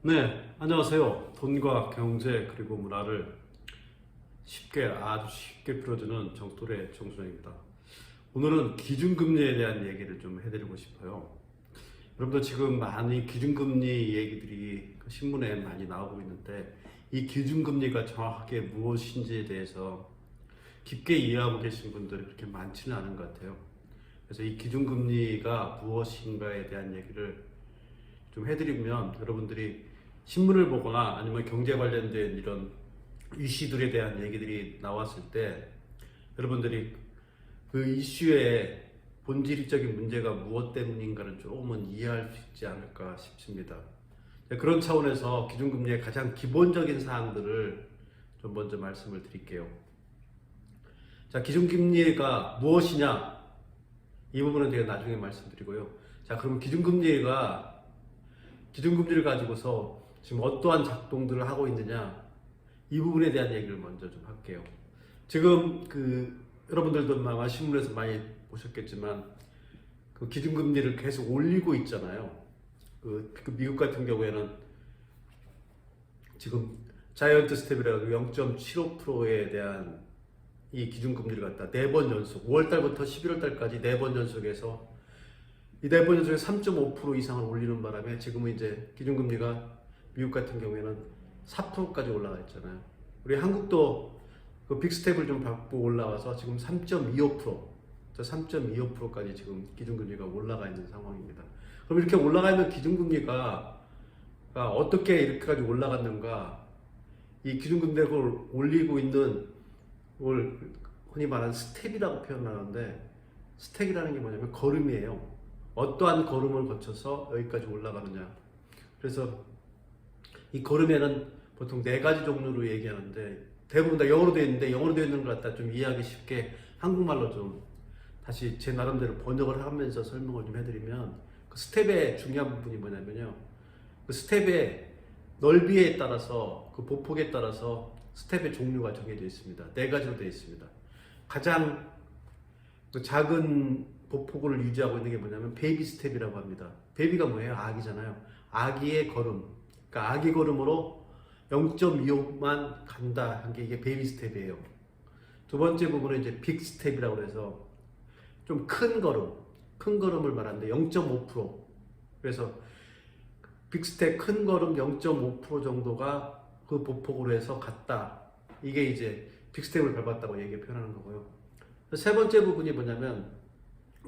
네, 안녕하세요. 돈과 경제 그리고 문화를 아주 쉽게 풀어주는 정토래 정순영입니다. 오늘은 기준금리에 대한 얘기를 좀 해드리고 싶어요. 여러분들 지금 많이 기준금리 얘기들이 신문에 많이 나오고 있는데 이 기준금리가 정확하게 무엇인지에 대해서 깊게 이해하고 계신 분들이 그렇게 많지는 않은 것 같아요. 그래서 이 기준금리가 무엇인가에 대한 얘기를 좀 해드리면 여러분들이 신문을 보거나 아니면 경제 관련된 이런 이슈들에 대한 얘기들이 나왔을 때 여러분들이 그 이슈의 본질적인 문제가 무엇 때문인가를 조금은 이해할 수 있지 않을까 싶습니다. 그런 차원에서 기준금리의 가장 기본적인 사항들을 좀 먼저 말씀을 드릴게요. 자, 기준금리가 무엇이냐? 이 부분은 제가 나중에 말씀드리고요. 자, 그러면 기준금리를 가지고서 지금 어떠한 작동들을 하고 있느냐, 이 부분에 대한 얘기를 먼저 좀 할게요. 지금 여러분들도 아마 신문에서 많이 보셨겠지만 그 기준금리를 계속 올리고 있잖아요. 미국 같은 경우에는 지금 자이언트 스텝이라고 0.75%에 대한 이 기준금리를 갖다 4번 연속 5월달부터 11월달까지 4번 연속해서 이 4번 연속에 3.5% 이상을 올리는 바람에 지금은 이제 기준금리가 미국 같은 경우에는 4%까지 올라가 있잖아요. 우리 한국도 그 빅스텝을 좀 밟고 올라와서 지금 3.25%까지 지금 기준금리가 올라가 있는 상황입니다. 그럼 이렇게 올라가 있는 기준금리가 어떻게 이렇게까지 올라갔는가? 이 기준금리를 올리고 있는 걸 흔히 말하는 스텝이라고 표현하는데, 스텝이라는 게 뭐냐면 걸음이에요. 어떠한 걸음을 거쳐서 여기까지 올라가느냐. 그래서 이 걸음에는 보통 4가지 종류로 얘기하는데 대부분 다 영어로 되어 있는데 영어로 되어 있는 걸 갖다 좀 이해하기 쉽게 한국말로 좀 다시 제 나름대로 번역을 하면서 설명을 좀 해드리면, 그 스텝의 중요한 부분이 뭐냐면요, 그 스텝의 넓이에 따라서 그 보폭에 따라서 스텝의 종류가 정해져 있습니다. 4가지로 되어 있습니다. 가장 작은 보폭을 유지하고 있는 게 뭐냐면 베이비 스텝이라고 합니다. 베이비가 뭐예요? 아기잖아요. 아기의 걸음. 그러니까 아기 걸음으로 0.25만 간다 한 게 이게 베이비 스텝이에요. 두 번째 부분은 이제 빅 스텝이라고 해서 좀 큰 걸음을 말하는데 0.5%. 그래서 빅 스텝 큰 걸음 0.5% 정도가 그 보폭으로 해서 갔다. 이게 이제 빅 스텝을 밟았다고 얘기 표현하는 거고요. 세 번째 부분이 뭐냐면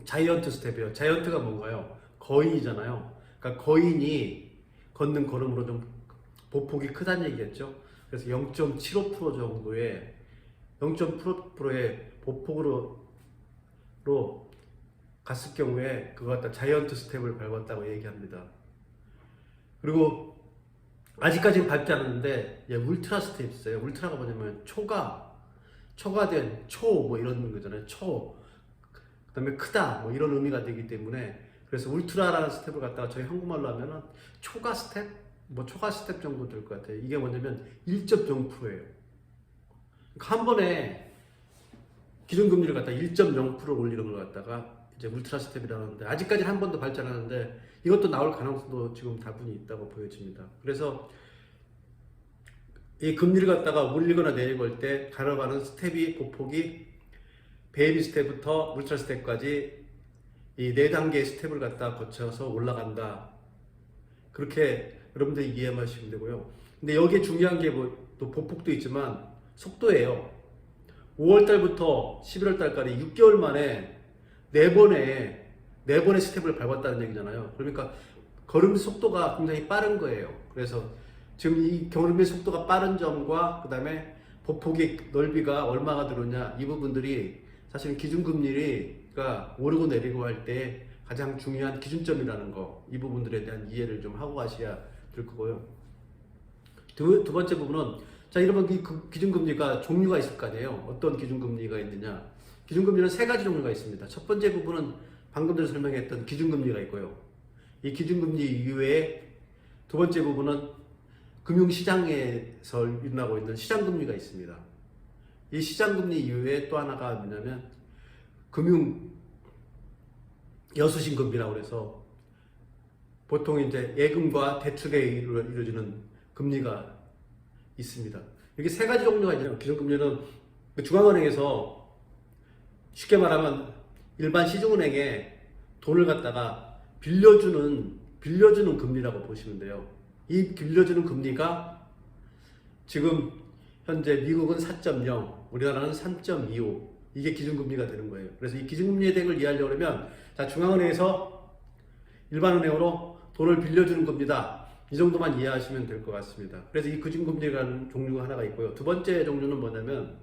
자이언트 스텝이에요. 자이언트가 뭔가요? 거인이잖아요. 그러니까 거인이 걷는 걸음으로 좀 보폭이 크다는 얘기겠죠. 그래서 0.75% 정도의 0.5%의 보폭으로 갔을 경우에 그거 갖다 자이언트 스텝을 밟았다고 얘기합니다. 그리고 아직까지는 밟지 않았는데 울트라 스텝 있어요. 울트라가 뭐냐면 초과된 뭐 이런 거잖아요. 그다음에 크다 뭐 이런 의미가 되기 때문에, 그래서 울트라라는 스텝을 갖다가 저희 한국말로 하면은 초과 스텝 정도 될 것 같아요. 이게 뭐냐면 1.0%예요. 그러니까 한 번에 기준금리를 갖다 1.0% 올리는 걸 갖다가 이제 울트라 스텝이라고 하는데, 아직까지 한 번도 밟지 않았는데 이것도 나올 가능성도 지금 다분히 있다고 보여집니다. 그래서 이 금리를 갖다가 올리거나 내리고 할 때 가려가는 스텝이 보폭이 베이비 스텝부터 울트라 스텝까지 이 4단계의 스텝을 갖다 거쳐서 올라간다. 그렇게 여러분들이 이해하시면 되고요. 근데 여기에 중요한 게 또 보폭도 있지만 속도예요. 5월달부터 11월달까지 6개월 만에 4번의 스텝을 밟았다는 얘기잖아요. 그러니까 걸음 속도가 굉장히 빠른 거예요. 그래서 지금 이 걸음의 속도가 빠른 점과 그 다음에 보폭의 넓이가 얼마가 들어오냐, 이 부분들이 사실 기준금리가 오르고 내리고 할 때 가장 중요한 기준점이라는 거, 이 부분들에 대한 이해를 좀 하고 가셔야 될 거고요. 두 번째 부분은, 자, 이러면 기준금리가 종류가 있을 거 아니에요. 어떤 기준금리가 있느냐. 기준금리는 3가지 종류가 있습니다. 첫 번째 부분은 방금 전에 설명했던 기준금리가 있고요. 이 기준금리 이외에 두 번째 부분은 금융시장에서 일어나고 있는 시장금리가 있습니다. 이 시장금리 이외에 또 하나가 뭐냐면 금융 여수신금리라고 해서 보통 이제 예금과 대출에 이루어지는 금리가 있습니다. 여기 세 가지 종류가 있잖아요. 기준금리는 중앙은행에서 쉽게 말하면 일반 시중은행에 돈을 갖다가 빌려주는 금리라고 보시면 돼요. 이 빌려주는 금리가 지금 현재 미국은 4.0, 우리나라는 3.25 이게 기준금리가 되는 거예요. 그래서 이 기준금리의 대응을 이해하려고 하면 자, 중앙은행에서 일반은행으로 돈을 빌려주는 겁니다. 이 정도만 이해하시면 될 것 같습니다. 그래서 이 기준금리라는 종류가 하나가 있고요. 두 번째 종류는 뭐냐면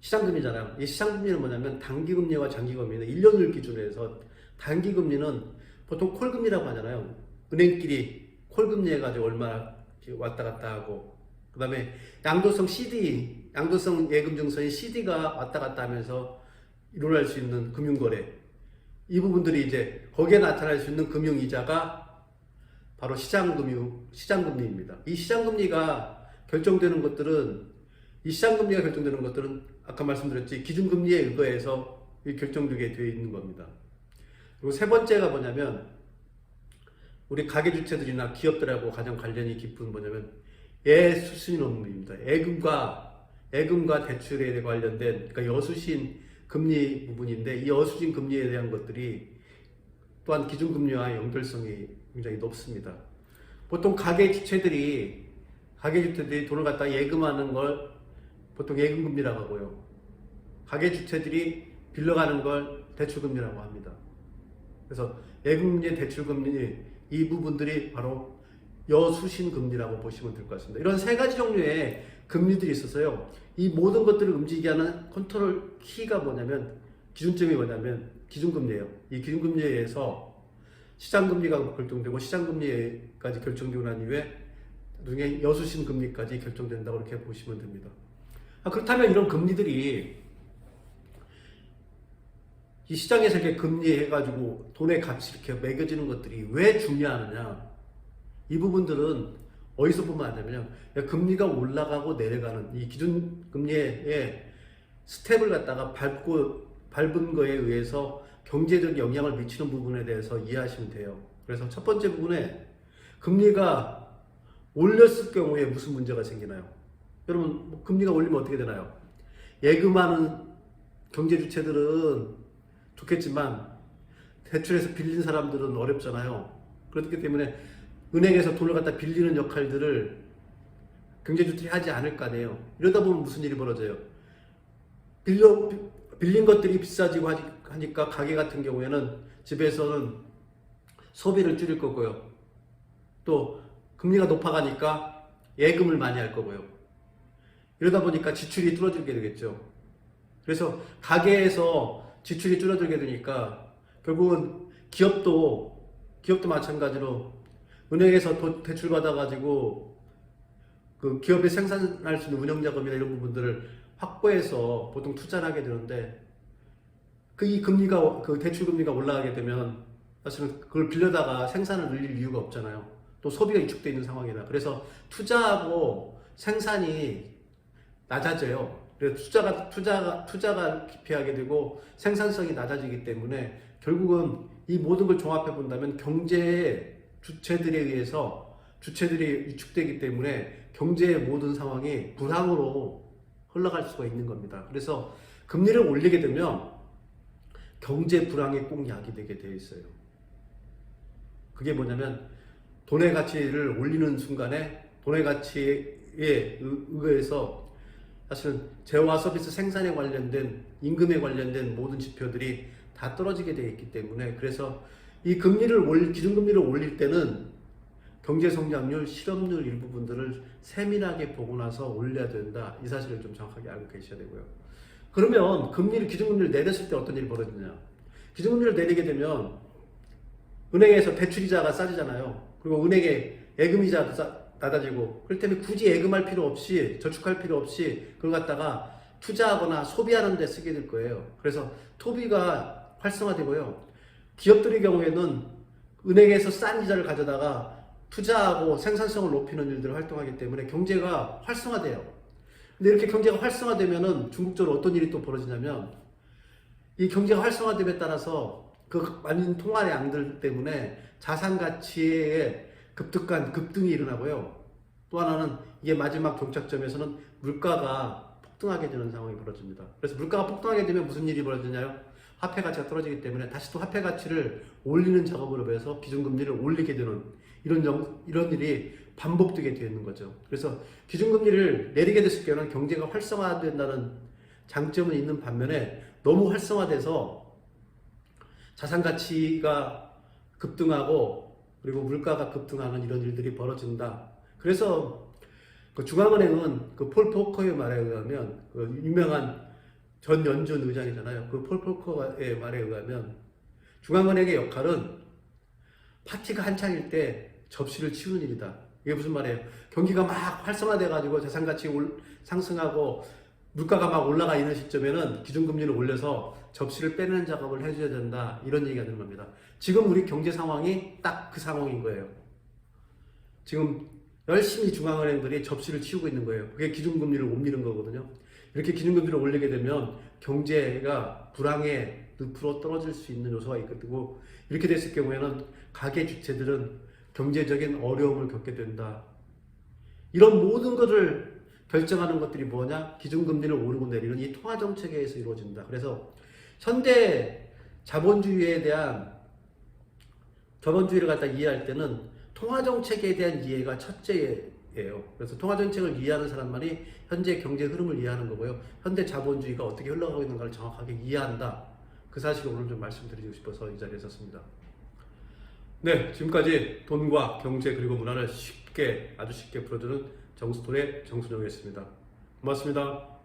시장금리잖아요. 이 시장금리는 뭐냐면 단기금리와 장기금리는 1년을 기준으로 해서 단기금리는 보통 콜금리라고 하잖아요. 은행끼리 콜금리 해가지고 얼마 왔다 갔다 하고 그 다음에 양도성 CD, 양도성 예금증서인 CD가 왔다 갔다 하면서 일어날 수 있는 금융거래 이 부분들이 이제 거기에 나타날 수 있는 금융이자가 바로 시장금리입니다. 이 시장금리가 결정되는 것들은 아까 말씀드렸지 기준금리에 의거해서 결정되게 되어 있는 겁니다. 그리고 세 번째가 뭐냐면 우리 가계주체들이나 기업들하고 가장 관련이 깊은 뭐냐면 예수신업무입니다. 예금과 대출에 관련된 그러니까 여수신 금리 부분인데 이 여수신 금리에 대한 것들이 또한 기준금리와 연결성이 굉장히 높습니다. 보통 가계주체들이 돈을 갖다 예금하는 걸 보통 예금금리라고 하고요. 가계주체들이 빌려가는 걸 대출금리라고 합니다. 그래서 예금금리, 대출금리 이 부분들이 바로 여수신금리라고 보시면 될 것 같습니다. 이런 세 가지 종류의 금리들이 있어서요. 이 모든 것들을 움직이게 하는 컨트롤 키가 뭐냐면 기준점이 뭐냐면 기준금리예요. 이 기준금리에 의해서 시장금리가 결정되고 시장금리까지 결정되고 난 이후에 나중에 여수신금리까지 결정된다고 이렇게 보시면 됩니다. 그렇다면 이런 금리들이 이 시장에서 이렇게 금리 해가지고 돈의 값이 이렇게 매겨지는 것들이 왜 중요하느냐? 이 부분들은 어디서 보면 안 되냐면 금리가 올라가고 내려가는 이 기준금리의 스텝을 갖다가 밟은 거에 의해서 경제적 영향을 미치는 부분에 대해서 이해하시면 돼요. 그래서 첫 번째 부분에 금리가 올렸을 경우에 무슨 문제가 생기나요? 여러분 금리가 올리면 어떻게 되나요? 예금하는 경제주체들은 좋겠지만 대출해서 빌린 사람들은 어렵잖아요. 그렇기 때문에 은행에서 돈을 갖다 빌리는 역할들을 경제주체들이 하지 않을 거 아니에요. 이러다 보면 무슨 일이 벌어져요? 빌린 것들이 비싸지고 하니까 가게 같은 경우에는 집에서는 소비를 줄일 거고요. 또 금리가 높아가니까 예금을 많이 할 거고요. 이러다 보니까 지출이 줄어들게 되겠죠. 그래서 가게에서 지출이 줄어들게 되니까 결국은 기업도 마찬가지로 은행에서 대출 받아가지고 그 기업이 생산할 수 있는 운영자금이나 이런 부분들을 확보해서 보통 투자를 하게 되는데 이 금리가 대출 금리가 올라가게 되면 사실은 그걸 빌려다가 생산을 늘릴 이유가 없잖아요. 또 소비가 위축되어 있는 상황이라 그래서 투자하고 생산이 낮아져요. 그래서 투자가 기피하게 되고 생산성이 낮아지기 때문에 결국은 이 모든 걸 종합해 본다면 경제의 주체들에 의해서 주체들이 위축되기 때문에 경제의 모든 상황이 불황으로 흘러갈 수가 있는 겁니다. 그래서 금리를 올리게 되면 경제 불황에 꼭 야기되게 되어 있어요. 그게 뭐냐면 돈의 가치를 올리는 순간에 돈의 가치에 의해서 사실은 재화 서비스 생산에 관련된 임금에 관련된 모든 지표들이 다 떨어지게 되어 있기 때문에 그래서 이 기준금리를 올릴 때는 경제 성장률, 실업률 일부분들을 세밀하게 보고 나서 올려야 된다. 이 사실을 좀 정확하게 알고 계셔야 되고요. 그러면 기준금리를 내렸을 때 어떤 일이 벌어지냐? 기준금리를 내리게 되면 은행에서 대출이자가 싸지잖아요. 그리고 은행의 예금이자도 낮아지고 그렇기 때문에 굳이 예금할 필요 없이 저축할 필요 없이 그걸 갖다가 투자하거나 소비하는 데 쓰게 될 거예요. 그래서 소비가 활성화되고요. 기업들의 경우에는 은행에서 싼 이자를 가져다가 투자하고 생산성을 높이는 일들을 활동하기 때문에 경제가 활성화돼요. 근데 이렇게 경제가 활성화되면은 중국적으로 어떤 일이 또 벌어지냐면 이 경제가 활성화됨에 따라서 그 많은 통화의 양들 때문에 자산 가치의 급등한 급등이 일어나고요. 또 하나는 이게 마지막 종착점에서는 물가가 폭등하게 되는 상황이 벌어집니다. 그래서 물가가 폭등하게 되면 무슨 일이 벌어지냐요? 화폐 가치가 떨어지기 때문에 다시 또 화폐 가치를 올리는 작업으로 해서 기준금리를 올리게 되는 이런 일이 반복되게 되는 거죠. 그래서 기준금리를 내리게 됐을 경우는 경제가 활성화된다는 장점은 있는 반면에 너무 활성화돼서 자산 가치가 급등하고 그리고 물가가 급등하는 이런 일들이 벌어진다. 그래서 그 중앙은행은 그 폴 포커의 말에 의하면 그 유명한 전 연준 의장이잖아요. 그 폴 포커의 말에 의하면 중앙은행의 역할은 파티가 한창일 때 접시를 치우는 일이다. 이게 무슨 말이에요? 경기가 막 활성화돼가지고 자산 가치 상승하고 물가가 막 올라가 있는 시점에는 기준금리를 올려서 접시를 빼내는 작업을 해줘야 된다. 이런 얘기가 되는 겁니다. 지금 우리 경제 상황이 딱 그 상황인 거예요. 지금 열심히 중앙은행들이 접시를 치우고 있는 거예요. 그게 기준금리를 옮기는 거거든요. 이렇게 기준금리를 올리게 되면 경제가 불황에 늪으로 떨어질 수 있는 요소가 있고 이렇게 됐을 경우에는 가계 주체들은 경제적인 어려움을 겪게 된다. 이런 모든 것을 결정하는 것들이 뭐냐? 기준금리를 오르고 내리는 이 통화정책에 의해서 이루어진다. 그래서 현대 자본주의에 대한 자본주의를 갖다 이해할 때는 통화정책에 대한 이해가 첫째예요. 그래서 통화정책을 이해하는 사람만이 현재 경제 흐름을 이해하는 거고요. 현대 자본주의가 어떻게 흘러가고 있는가를 정확하게 이해한다. 그 사실을 오늘 좀 말씀드리고 싶어서 이 자리에 섰습니다. 네, 지금까지 돈과 경제 그리고 문화를 쉽게 아주 쉽게 풀어주는 정수돈의 정순영이었습니다. 고맙습니다.